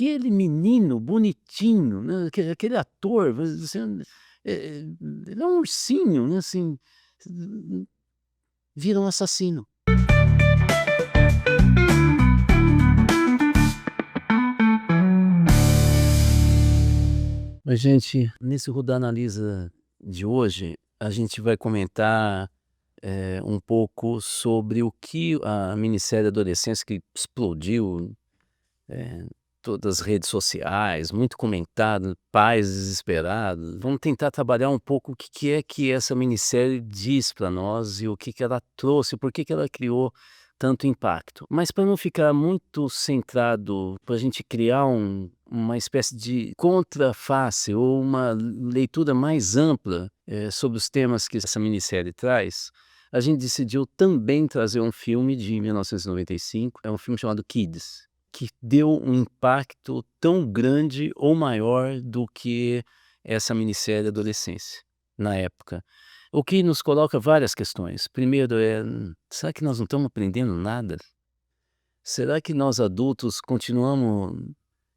aquele menino bonitinho, né, aquele ator, você ele é um ursinho, né, assim, vira um assassino. Mas gente, nesse Rodar Analisa de hoje, a gente vai comentar, um pouco sobre o que a minissérie Adolescência que explodiu, eh, todas as redes sociais, muito comentado, pais desesperados. Vamos tentar trabalhar um pouco o que é que essa minissérie diz para nós e o que ela trouxe, por que ela criou tanto impacto. Mas para não ficar muito centrado, para a gente criar uma espécie de contraface ou uma leitura mais ampla, sobre os temas que essa minissérie traz, a gente decidiu também trazer um filme de 1995, é um filme chamado Kids, que deu um impacto tão grande ou maior do que essa minissérie Adolescência, na época. O que nos coloca várias questões. Primeiro será que nós não estamos aprendendo nada? Será que nós adultos continuamos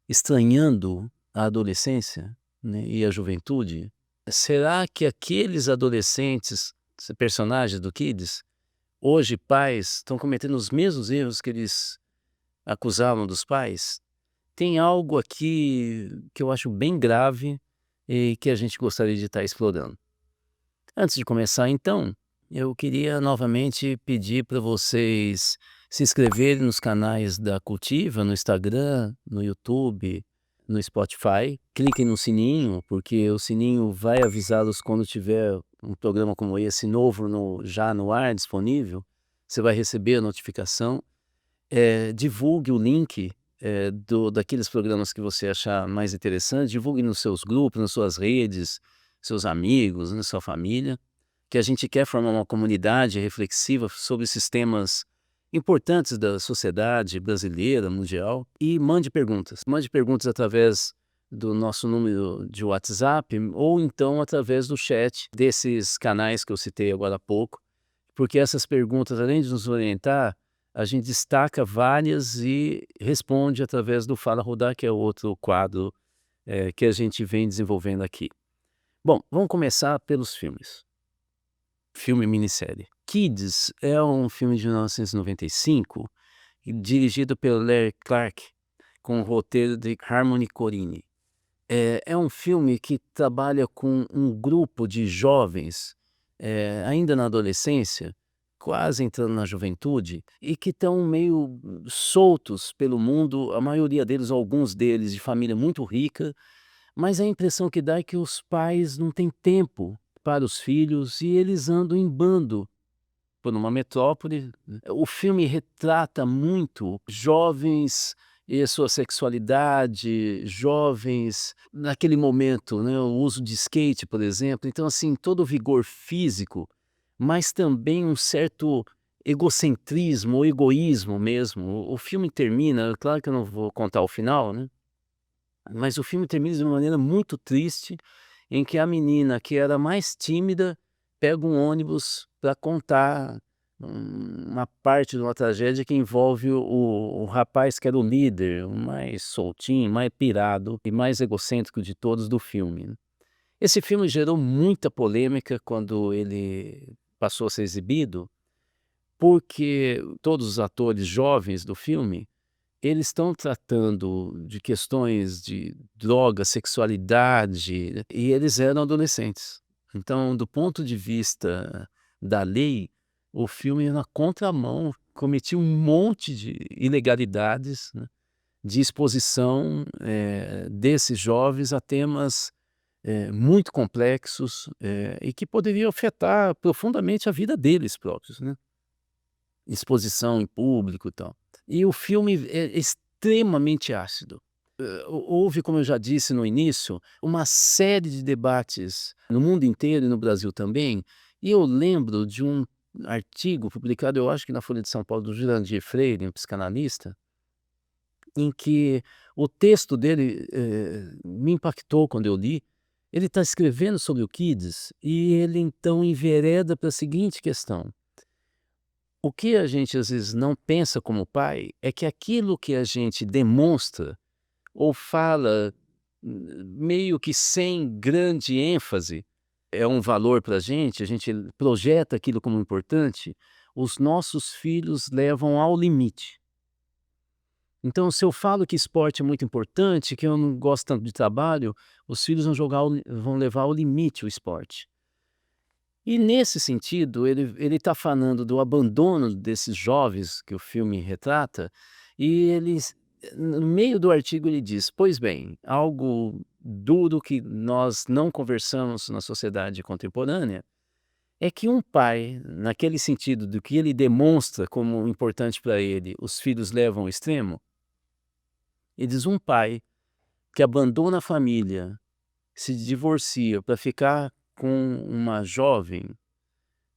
estranhando a adolescência, né, e a juventude? Será que aqueles adolescentes, personagens do Kids, hoje pais, estão cometendo os mesmos erros que eles acusavam dos pais? Tem algo aqui que eu acho bem grave e que a gente gostaria de estar explorando. Antes de começar então, eu queria novamente pedir para vocês se inscreverem nos canais da Cultiva, no Instagram, no YouTube, no Spotify. Cliquem no sininho, porque o sininho vai avisá-los quando tiver um programa como esse novo já no ar, disponível. Você vai receber a notificação. Divulgue o link, daqueles programas que você achar mais interessante, divulgue nos seus grupos, nas suas redes, seus amigos, na sua família, que a gente quer formar uma comunidade reflexiva sobre esses temas importantes da sociedade brasileira, mundial. E mande perguntas através do nosso número de WhatsApp ou então através do chat desses canais que eu citei agora há pouco, porque essas perguntas, além de nos orientar, a gente destaca várias e responde através do Fala Rodar, que é outro quadro, que a gente vem desenvolvendo aqui. Bom, vamos começar pelos filmes. Filme minissérie. Kids é um filme de 1995, dirigido pelo Larry Clark, com o roteiro de Harmony Corine. É um filme que trabalha com um grupo de jovens, ainda na adolescência, quase entrando na juventude, e que estão meio soltos pelo mundo, a maioria deles, alguns deles, de família muito rica, mas a impressão que dá é que os pais não têm tempo para os filhos e eles andam em bando por uma metrópole. O filme retrata muito jovens e a sua sexualidade, jovens naquele momento, né, o uso de skate, por exemplo. Então, assim, todo o vigor físico, mas também um certo egocentrismo ou egoísmo mesmo. O filme termina, claro que eu não vou contar o final, né, mas o filme termina de uma maneira muito triste, em que a menina que era mais tímida pega um ônibus para contar uma parte de uma tragédia que envolve o rapaz que era o líder, o mais soltinho, mais pirado e mais egocêntrico de todos do filme, né. Esse filme gerou muita polêmica quando ele passou a ser exibido, porque todos os atores jovens do filme, eles estão tratando de questões de droga, sexualidade, e eles eram adolescentes. Então, do ponto de vista da lei, o filme é na contramão, cometia um monte de ilegalidades, né, de exposição, desses jovens a temas, muito complexos, e que poderiam afetar profundamente a vida deles próprios, né. Exposição em público e tal. E o filme é extremamente ácido. Houve, como eu já disse no início, uma série de debates no mundo inteiro e no Brasil também, e eu lembro de um artigo publicado, eu acho que na Folha de São Paulo, do Jurandir Freire, um psicanalista, em que o texto dele, me impactou quando eu li. Ele está escrevendo sobre o Kids e ele então envereda para a seguinte questão: o que a gente às vezes não pensa como pai é que aquilo que a gente demonstra ou fala meio que sem grande ênfase, é um valor para a gente projeta aquilo como importante, os nossos filhos levam ao limite. Então, se eu falo que esporte é muito importante, que eu não gosto tanto de trabalho, os filhos vão levar ao limite o esporte. E nesse sentido, ele está falando do abandono desses jovens que o filme retrata, e no meio do artigo ele diz: "Pois bem, algo duro que nós não conversamos na sociedade contemporânea, é que um pai, naquele sentido do que ele demonstra como importante para ele, os filhos levam ao extremo", ele diz: "Um pai que abandona a família, se divorcia para ficar com uma jovem,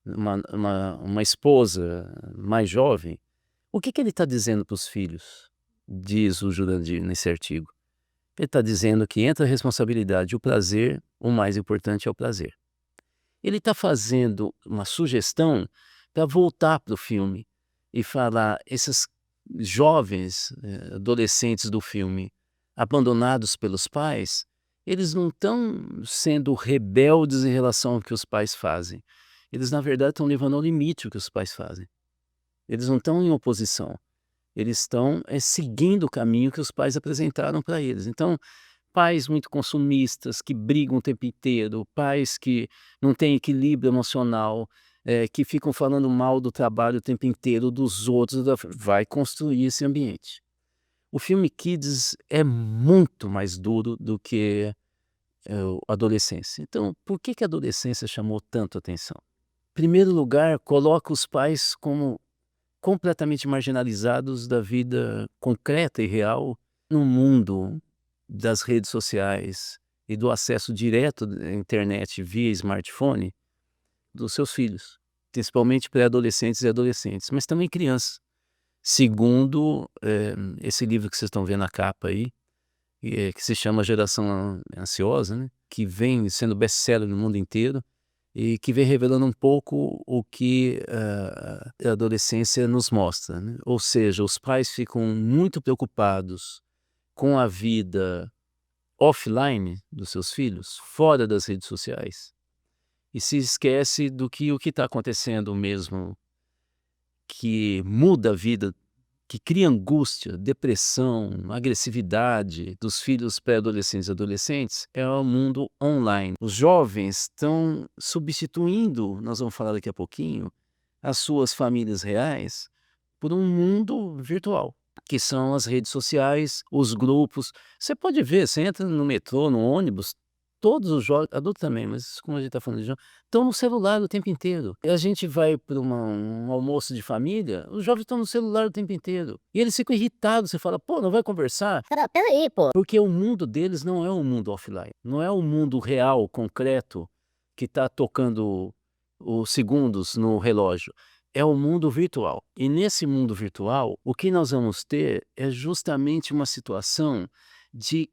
uma esposa mais jovem, o que ele está dizendo para os filhos?", diz o Jurandir nesse artigo. Ele está dizendo que entre a responsabilidade e o prazer, o mais importante é o prazer. Ele está fazendo uma sugestão para voltar para o filme e falar: esses jovens, adolescentes do filme, abandonados pelos pais, eles não estão sendo rebeldes em relação ao que os pais fazem. Eles, na verdade, estão levando ao limite o que os pais fazem. Eles não estão em oposição. Eles estão seguindo o caminho que os pais apresentaram para eles. Então, pais muito consumistas, que brigam o tempo inteiro, pais que não têm equilíbrio emocional, que ficam falando mal do trabalho o tempo inteiro, dos outros, vai construir esse ambiente. O filme Kids é muito mais duro do que a adolescência. Então, por que a adolescência chamou tanto atenção? Em primeiro lugar, coloca os pais como completamente marginalizados da vida concreta e real no mundo das redes sociais e do acesso direto à internet via smartphone dos seus filhos, principalmente pré-adolescentes e adolescentes, mas também crianças. Segundo, esse livro que vocês estão vendo na capa aí, que se chama Geração Ansiosa, né, que vem sendo best-seller no mundo inteiro e que vem revelando um pouco o que a adolescência nos mostra, né? Ou seja, os pais ficam muito preocupados com a vida offline dos seus filhos, fora das redes sociais, e se esquece do que o que está acontecendo mesmo, que muda a vida, que cria angústia, depressão, agressividade dos filhos pré-adolescentes e adolescentes, é o mundo online. Os jovens estão substituindo, nós vamos falar daqui a pouquinho, as suas famílias reais por um mundo virtual, que são as redes sociais, os grupos. Você pode ver, você entra no metrô, no ônibus, todos os jovens, adultos também, mas como a gente está falando de jovens, estão no celular o tempo inteiro. E a gente vai para um almoço de família, os jovens estão no celular o tempo inteiro. E eles ficam irritados, você fala: "Pô, não vai conversar?". Cara, peraí, pô. Porque o mundo deles não é o mundo offline, não é o mundo real, concreto, que está tocando os segundos no relógio. É o mundo virtual. E nesse mundo virtual, o que nós vamos ter é justamente uma situação de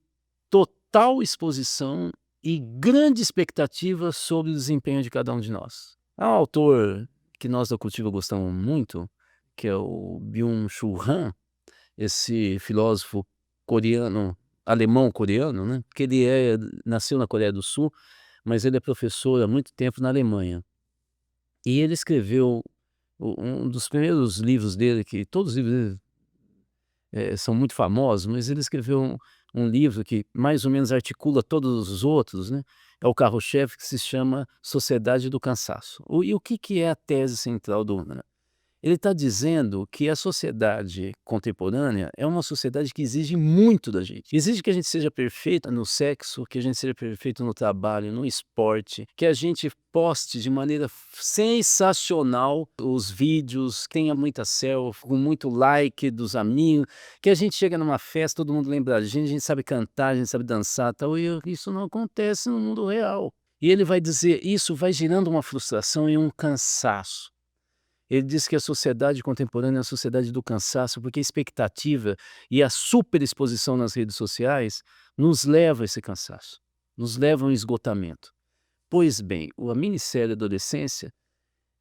total exposição e grande expectativa sobre o desempenho de cada um de nós. Há um autor que nós da Cultiva gostamos muito, que é o Byung-Chul Han, esse filósofo coreano, alemão-coreano, né, que ele nasceu na Coreia do Sul, mas ele é professor há muito tempo na Alemanha. E ele escreveu um dos primeiros livros dele, que todos os livros dele são muito famosos, mas ele escreveu um livro que mais ou menos articula todos os outros, né, é o carro-chefe, que se chama Sociedade do Cansaço. E o que que é a tese central do Unna? Ele está dizendo que a sociedade contemporânea é uma sociedade que exige muito da gente. Exige que a gente seja perfeito no sexo, que a gente seja perfeito no trabalho, no esporte, que a gente poste de maneira sensacional os vídeos, tenha muita selfie, com muito like dos amigos, que a gente chega numa festa, todo mundo lembra da gente sabe cantar, a gente sabe dançar, tal, e isso não acontece no mundo real. E ele vai dizer, isso vai gerando uma frustração e um cansaço. Ele diz que a sociedade contemporânea é a sociedade do cansaço, porque a expectativa e a superexposição nas redes sociais nos leva a esse cansaço, nos leva a um esgotamento. Pois bem, a minissérie Adolescência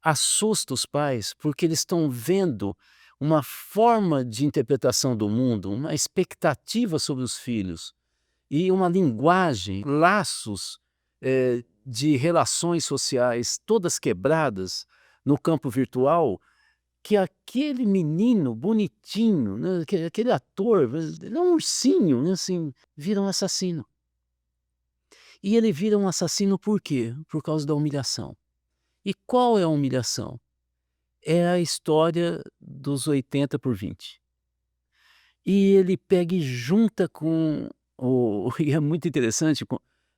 assusta os pais porque eles estão vendo uma forma de interpretação do mundo, uma expectativa sobre os filhos e uma linguagem, laços de relações sociais todas quebradas no campo virtual, que aquele menino bonitinho, né, aquele ator, ele é um ursinho, né, assim, vira um assassino. E ele vira um assassino por quê? Por causa da humilhação. E qual é a humilhação? É a história dos 80 por 20. E ele pega e junta com o e é muito interessante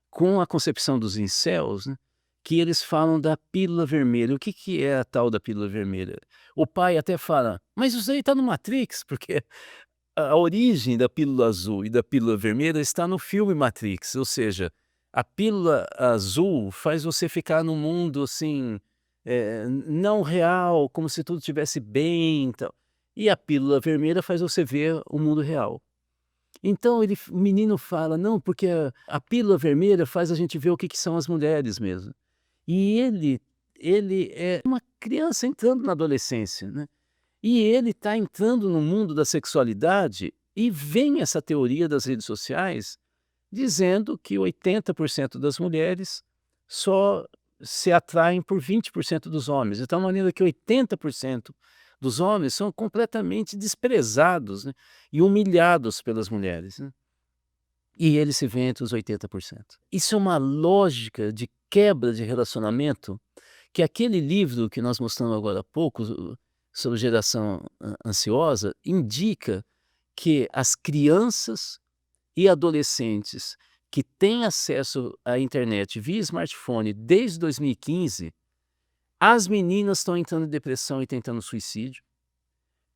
com a concepção dos incels, né, que eles falam da pílula vermelha. O que que é a tal da pílula vermelha? O pai até fala: "Mas isso aí tá no Matrix", porque a origem da pílula azul e da pílula vermelha está no filme Matrix, ou seja, a pílula azul faz você ficar num mundo, assim, não real, como se tudo estivesse bem e tal, e a pílula vermelha faz você ver o mundo real. Então o menino fala: "Não, porque a pílula vermelha faz a gente ver o que que são as mulheres mesmo". E ele é uma criança entrando na adolescência, né. E ele está entrando no mundo da sexualidade e vem essa teoria das redes sociais dizendo que 80% das mulheres só se atraem por 20% dos homens. Então, de maneira que 80% dos homens são completamente desprezados, né, e humilhados pelas mulheres, né, e ele se vê entre os 80%. Isso é uma lógica de quebra de relacionamento que aquele livro que nós mostramos agora há pouco, sobre geração ansiosa, indica que as crianças e adolescentes que têm acesso à internet via smartphone desde 2015, as meninas estão entrando em depressão e tentando suicídio,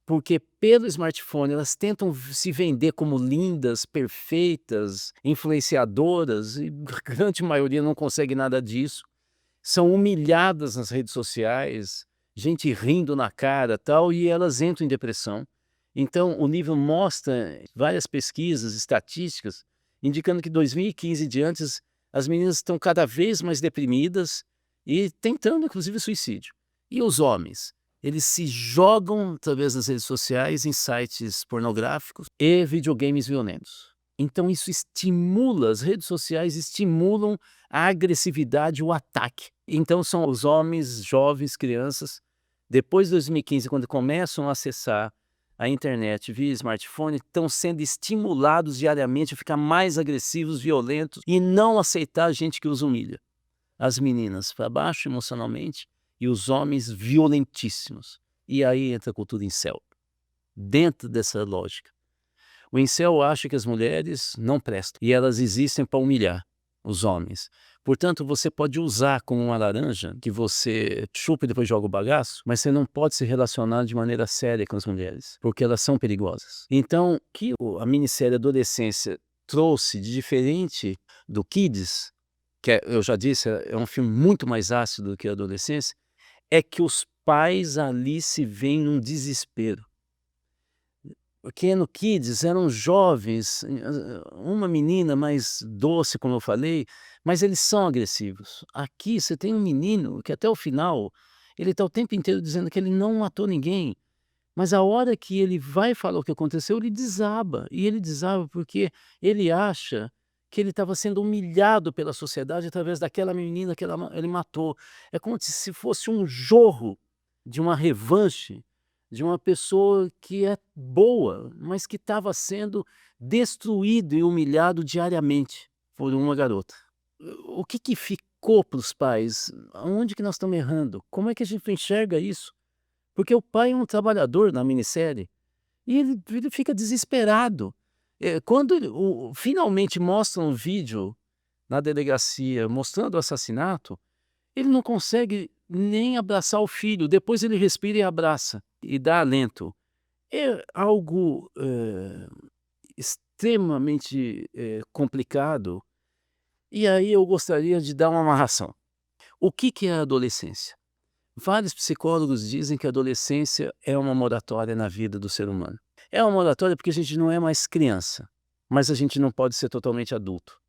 porque pelo smartphone elas tentam se vender como lindas, perfeitas, influenciadoras, e a grande maioria não consegue nada disso. São humilhadas nas redes sociais, gente rindo na cara, tal, e elas entram em depressão. Então o livro mostra várias pesquisas estatísticas indicando que 2015 e diante as meninas estão cada vez mais deprimidas e tentando inclusive suicídio. E os homens? Eles se jogam através das redes sociais em sites pornográficos e videogames violentos. Então isso estimula, as redes sociais estimulam a agressividade, o ataque. Então são os homens, jovens, crianças, depois de 2015, quando começam a acessar a internet via smartphone, estão sendo estimulados diariamente a ficar mais agressivos, violentos e não aceitar gente que os humilha. As meninas para baixo emocionalmente e os homens violentíssimos. E aí entra a cultura incel, dentro dessa lógica. O incel acha que as mulheres não prestam e elas existem para humilhar os homens. Portanto, você pode usar como uma laranja que você chupa e depois joga o bagaço, mas você não pode se relacionar de maneira séria com as mulheres, porque elas são perigosas. Então, o que a minissérie Adolescência trouxe de diferente do Kids, que eu já disse, é um filme muito mais ácido do que a Adolescência, é que os pais ali se veem num desespero. Porque no Kids eram jovens, uma menina mais doce, como eu falei, mas eles são agressivos. Aqui você tem um menino que até o final, ele está o tempo inteiro dizendo que ele não matou ninguém, mas a hora que ele vai falar o que aconteceu, ele desaba. E ele desaba porque ele acha que ele estava sendo humilhado pela sociedade através daquela menina que ele matou. É como se fosse um jorro de uma revanche de uma pessoa que é boa, mas que estava sendo destruído e humilhado diariamente por uma garota. O que que ficou para os pais? Aonde que nós estamos errando? Como é que a gente enxerga isso? Porque o pai é um trabalhador na minissérie e ele fica desesperado. Quando finalmente mostram um vídeo na delegacia mostrando o assassinato, ele não consegue nem abraçar o filho, depois ele respira e abraça, e dá alento. É algo, extremamente, complicado, e aí eu gostaria de dar uma amarração. O que que é a adolescência? Vários psicólogos dizem que a adolescência é uma moratória na vida do ser humano. É uma moratória porque a gente não é mais criança, mas a gente não pode ser totalmente adulto.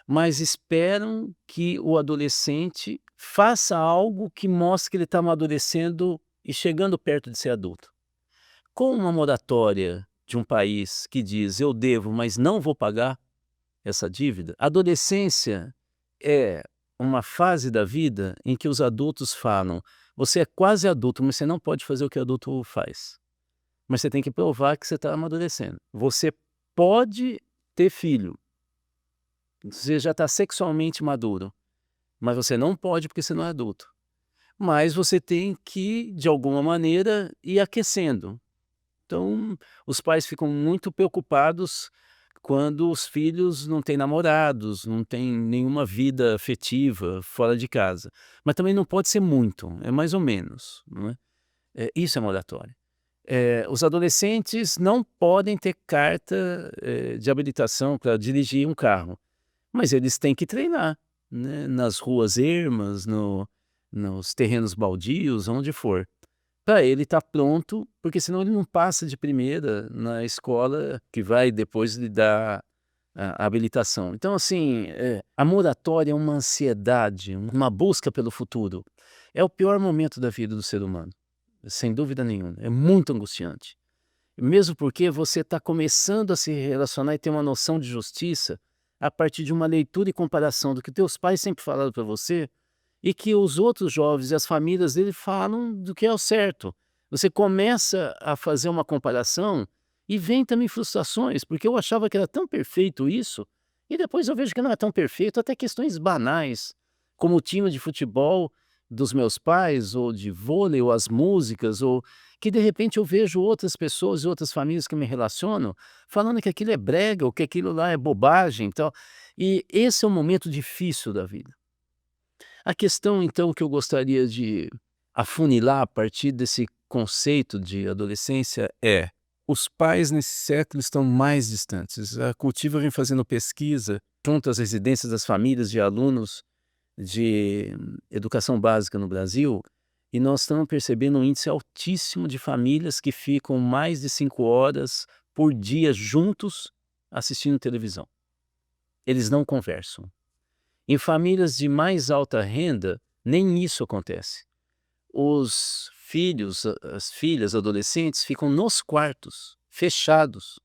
Mas esperam que o adolescente faça algo que mostre que ele está amadurecendo e chegando perto de ser adulto. Com uma moratória de um país que diz: "Eu devo, mas não vou pagar essa dívida", a adolescência é uma fase da vida em que os adultos falam: "Você é quase adulto, mas você não pode fazer o que adulto faz. Mas você tem que provar que você está amadurecendo. Você pode ter filho, você já está sexualmente maduro, mas você não pode porque você não é adulto. Mas você tem que, de alguma maneira, ir aquecendo". Então, os pais ficam muito preocupados quando os filhos não têm namorados, não têm nenhuma vida afetiva fora de casa. Mas também não pode ser muito, é mais ou menos, não é? Isso é moratória. Os adolescentes não podem ter carta, de habilitação para dirigir um carro, mas eles têm que treinar, né, nas ruas ermas, nos terrenos baldios, onde for. Para ele estar pronto, porque senão ele não passa de primeira na escola que vai depois lhe dar a habilitação. Então, assim, a moratória é uma ansiedade, uma busca pelo futuro. É o pior momento da vida do ser humano, sem dúvida nenhuma. É muito angustiante. Mesmo porque você está começando a se relacionar e ter uma noção de justiça a partir de uma leitura e comparação do que teus pais sempre falaram para você e que os outros jovens e as famílias dele falam do que é o certo. Você começa a fazer uma comparação e vem também frustrações, porque eu achava que era tão perfeito isso, e depois eu vejo que não é tão perfeito, até questões banais, como o time de futebol dos meus pais, ou de vôlei, ou as músicas, ou que de repente eu vejo outras pessoas e outras famílias que me relacionam falando que aquilo é brega, ou que aquilo lá é bobagem, e tal. E esse é um momento difícil da vida. A questão então que eu gostaria de afunilar a partir desse conceito de adolescência é: os pais nesse século estão mais distantes. A Cultiva vem fazendo pesquisa junto às residências das famílias de alunos de educação básica no Brasil, e nós estamos percebendo um índice altíssimo de famílias que ficam mais de 5 horas por dia juntos assistindo televisão. Eles não conversam. Em famílias de mais alta renda, nem isso acontece. Os filhos, as filhas, adolescentes ficam nos quartos, fechados,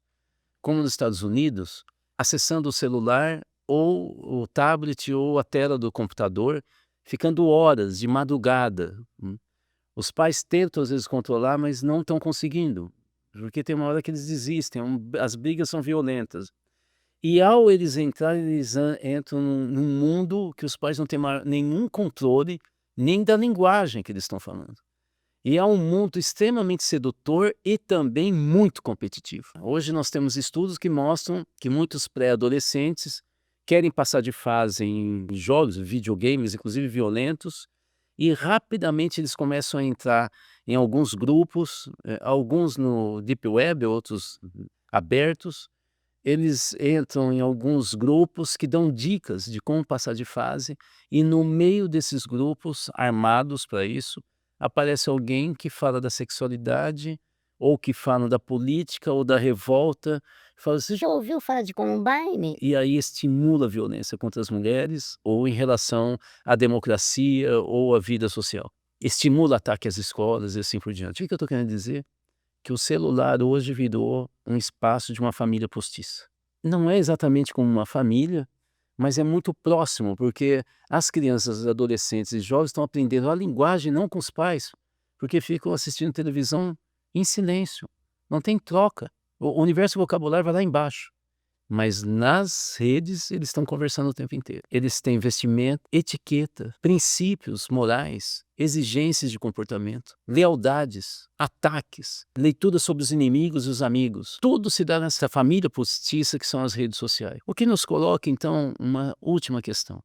como nos Estados Unidos, acessando o celular ou o tablet ou a tela do computador, ficando horas de madrugada. Os pais tentam às vezes controlar, mas não estão conseguindo, porque tem uma hora que eles desistem, as brigas são violentas. E ao eles entrarem, eles entram num mundo que os pais não têm nenhum controle, nem da linguagem que eles estão falando. E é um mundo extremamente sedutor e também muito competitivo. Hoje nós temos estudos que mostram que muitos pré-adolescentes querem passar de fase em jogos, videogames, inclusive violentos, e rapidamente eles começam a entrar em alguns grupos, alguns no Deep Web, outros abertos. Eles entram em alguns grupos que dão dicas de como passar de fase, e no meio desses grupos, armados para isso, aparece alguém que fala da sexualidade, ou que fala da política, ou da revolta, fala: "Você já ouviu falar de Columbine?" E aí estimula a violência contra as mulheres, ou em relação à democracia, ou à vida social. Estimula ataque às escolas e assim por diante. O que eu estou querendo dizer? Que o celular hoje virou um espaço de uma família postiça. Não é exatamente como uma família, mas é muito próximo, porque as crianças, adolescentes e jovens estão aprendendo a linguagem não com os pais, porque ficam assistindo televisão em silêncio, não tem troca. O universo vocabulário vai lá embaixo. Mas nas redes eles estão conversando o tempo inteiro. Eles têm vestimento, etiqueta, princípios morais, exigências de comportamento, lealdades, ataques, leitura sobre os inimigos e os amigos. Tudo se dá nessa família postiça que são as redes sociais. O que nos coloca, então, uma última questão.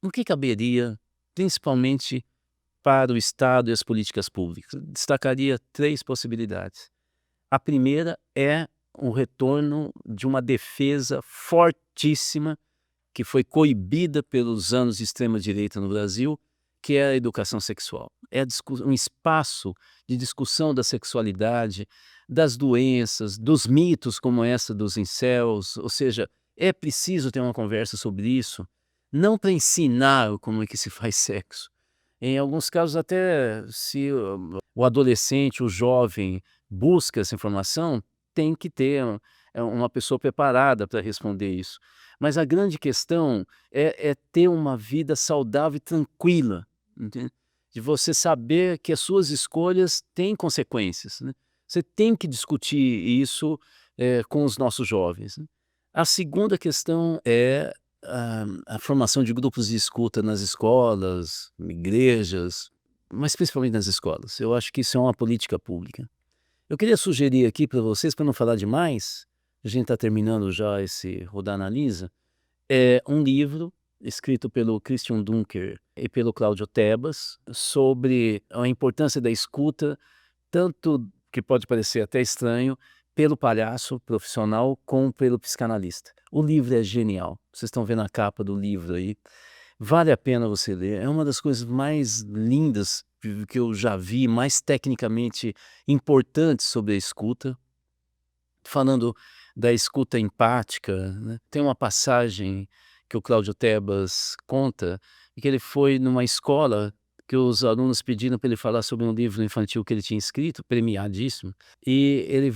O que caberia, principalmente para o Estado e as políticas públicas? Destacaria 3 possibilidades. A primeira é o retorno de uma defesa fortíssima que foi coibida pelos anos de extrema-direita no Brasil, que é a educação sexual. É um espaço de discussão da sexualidade, das doenças, dos mitos como essa dos incels, ou seja, é preciso ter uma conversa sobre isso, não para ensinar como é que se faz sexo. Em alguns casos até se o adolescente, o jovem, busca essa informação, tem que ter uma pessoa preparada para responder isso. Mas a grande questão é ter uma vida saudável e tranquila, entende? De você saber que as suas escolhas têm consequências, né? Você tem que discutir isso, com os nossos jovens, né? A segunda questão é a formação de grupos de escuta nas escolas, igrejas, mas principalmente nas escolas. Eu acho que isso é uma política pública. Eu queria sugerir aqui para vocês, para não falar demais, a gente está terminando já esse Rodar Analisa, um livro escrito pelo Christian Dunker e pelo Cláudio Tebas sobre a importância da escuta, tanto que pode parecer até estranho, pelo palhaço profissional como pelo psicanalista. O livro é genial, vocês estão vendo a capa do livro aí, vale a pena você ler, é uma das coisas mais lindas que eu já vi, mais tecnicamente importantes sobre a escuta, falando da escuta empática, né? Tem uma passagem que o Cláudio Tebas conta, que ele foi numa escola que os alunos pediram para ele falar sobre um livro infantil que ele tinha escrito, premiadíssimo, e ele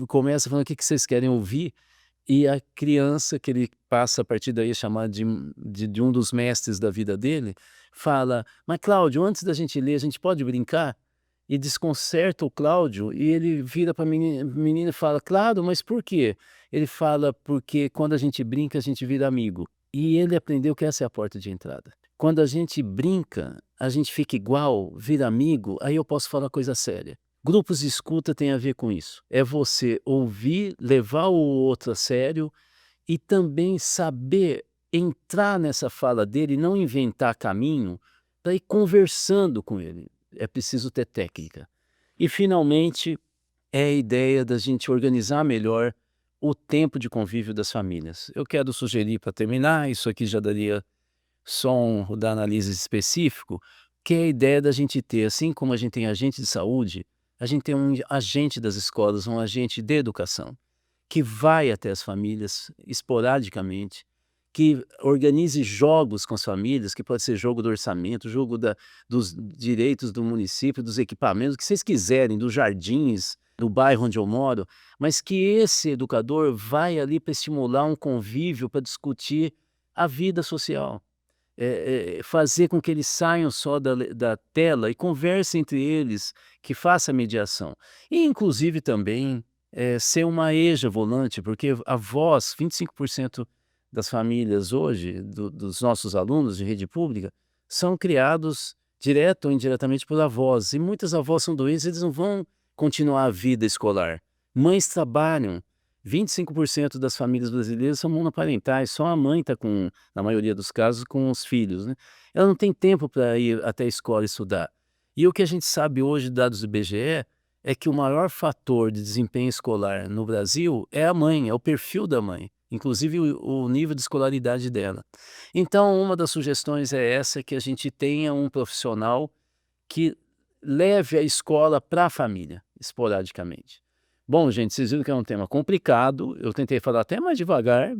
começa falando o que vocês querem ouvir, e a criança que ele passa a partir daí a chamar de um dos mestres da vida dele, fala, mas Cláudio, antes da gente ler, a gente pode brincar? E desconcerta o Cláudio, e ele vira para a menina e fala, claro, mas por quê? Ele fala, porque quando a gente brinca, a gente vira amigo. E ele aprendeu que essa é a porta de entrada. Quando a gente brinca, a gente fica igual, vira amigo, aí eu posso falar coisa séria. Grupos de escuta tem a ver com isso. É você ouvir, levar o outro a sério e também saber entrar nessa fala dele, não inventar caminho, para ir conversando com ele. É preciso ter técnica. E, finalmente, é a ideia da gente organizar melhor o tempo de convívio das famílias. Eu quero sugerir, para terminar, isso aqui já daria só um Rodar Analisa específico, que é a ideia da gente ter, assim como a gente tem agente de saúde, a gente tem um agente das escolas, um agente de educação, que vai até as famílias esporadicamente, que organize jogos com as famílias, que pode ser jogo do orçamento, jogo dos direitos do município, dos equipamentos, o que vocês quiserem, dos jardins, do bairro onde eu moro, mas que esse educador vai ali para estimular um convívio, para discutir a vida social. Fazer com que eles saiam só da tela e conversem entre eles, que faça mediação. E, inclusive, também ser uma EJA volante, porque a voz, 25% das famílias hoje, dos nossos alunos de rede pública, são criados direto ou indiretamente por avós. E muitas avós são doentes, eles não vão continuar a vida escolar. Mães trabalham. 25% das famílias brasileiras são monoparentais, só a mãe está na maioria dos casos, com os filhos, né? Ela não tem tempo para ir até a escola estudar. E o que a gente sabe hoje, dados do IBGE, é que o maior fator de desempenho escolar no Brasil é a mãe, é o perfil da mãe, inclusive o nível de escolaridade dela. Então, uma das sugestões é essa, que a gente tenha um profissional que leve a escola para a família, esporadicamente. Bom, gente, vocês viram que é um tema complicado, eu tentei falar até mais devagar,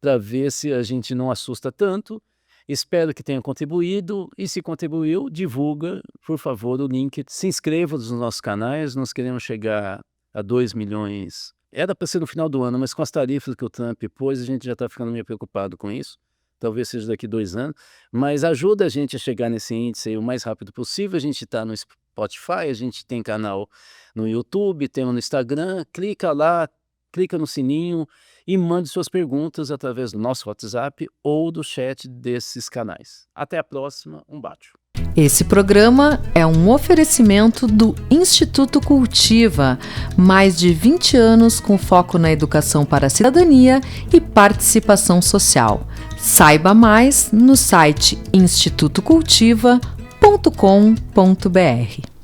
para ver se a gente não assusta tanto. Espero que tenha contribuído, e se contribuiu, divulga, por favor, o link. Se inscreva nos nossos canais, nós queremos chegar a 2 milhões. Era para ser no final do ano, mas com as tarifas que o Trump pôs, a gente já está ficando meio preocupado com isso. Talvez seja daqui 2 anos, mas ajuda a gente a chegar nesse índice aí o mais rápido possível. A gente está no Spotify, a gente tem canal no YouTube, temos no Instagram, clica lá, clica no sininho e mande suas perguntas através do nosso WhatsApp ou do chat desses canais. Até a próxima, um beijo. Esse programa é um oferecimento do Instituto Cultiva, mais de 20 anos com foco na educação para a cidadania e participação social. Saiba mais no site institutocultiva.com.br.